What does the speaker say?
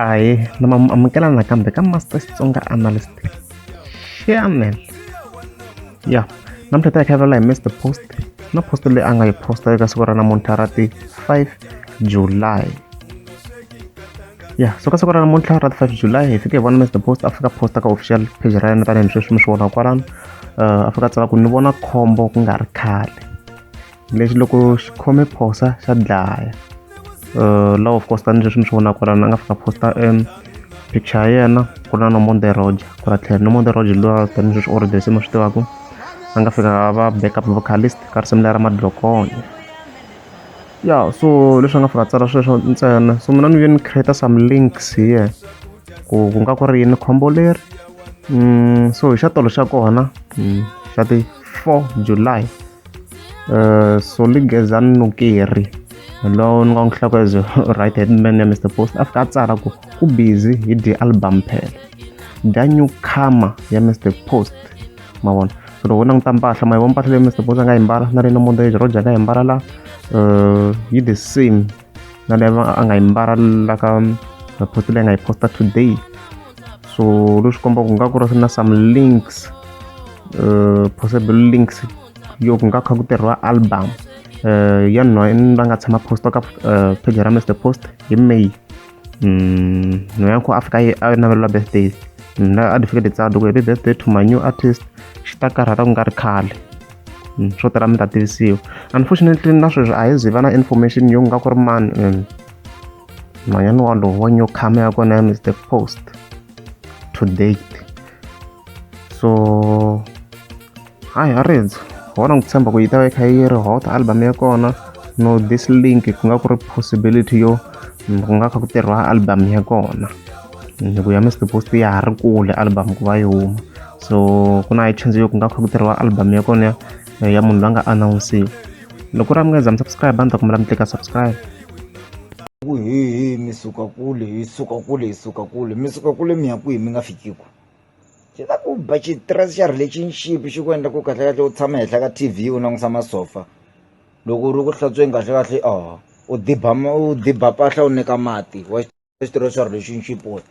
Ahee, na ma amukela nakambe ka Master Xitsonga Analyst channel. Ya, namuntlha hi ta hi kha hi vulavula hi Mr Post na post leyi a nga yi posta eka siku ra namuntlha ra ti 5 July. Ya, so ka siku ra namuntlha ra ti 5 July hi fike hi vona Mr Post a fika posta ka official page ra yena tanihi leswi mi swi vonaka kwalano. A fika tsala ku ni vona khombo ku nga ri khale, lexi loko xi khome phosa xa dlaya. Law of course tanihi leswi mi swi vonaka kwalano a nga fika posta picture ya yena ku na Nomonde Roger kwala tlhelo. Nomonde Roger luya tanihi leswi already se mi swi tivaka a nga fika a va backup vocalist ka risimu leri ra Madlokonye. Ya, so leswi a nga fika tsala sweswo ntsena, so mina ni ve ni create some links here ku nga ku ri yini khombo leri. So hi xatolo xa kona xa ti 4 July Soligezani Nokeri lowu ni nga n'wi hlawula as right hand man ya Mr Post a fika a tsala ku busy hi the album phela the newcomer ya Mr Post, ma vona. So loko u languta mpahla ma yi vona mpahla leyi Mr Post a nga yi mbala na leyi Nomonde Roger a nga yi mbala la yi the same na leyi a nga yi mbala la ka post leyi a nga yi posta today. So leswi komba ku nga ku ri na some links, possible links yo ku nga kha ku tirhiwa album ya nhwanyana va nga tshama posta ka page ra Mr Post hi May. Nhwanyana ku a fika a navelela birthday na a ni fika ni tsala loko happy birthday to my new artist xi ta karhata ku nga ri khale. Swo tala mi ta tivisiwa. Unfortunately na sweswi a hi zi va na information yo nga ku ri mani nhwanyana walowo wa newcomer ya kona ya Mr Post to date. So hayi a ridzi wona ni tshemba ku yi ta va yi kha yi ri hot album ya kona. No this link ku nga ku ri possibility yo ku nga kha ku tirhiwa album ya kona ku ya Mr Post ya ha ri kule album ku va yi huma. So ku na hi chance yo ku nga kha ku tirhiwa album ya kona ya munhu loyi a nga announce-iwa. Loko ra mi nga za mi subscribe a ni ta kombela mi tlika subscribe. He mi suka kule mi suka kule mi ya kwihi mi nga fikiku. Xi ta ku ba xitirese xa relationship xi ku endla ku kahle kahle u tshama henhla ka TV u langusa masofa. Loko u ri ku hlantsweni kahle kahle u diba mpahla u nyika mati wa xitirese xa relationship wena.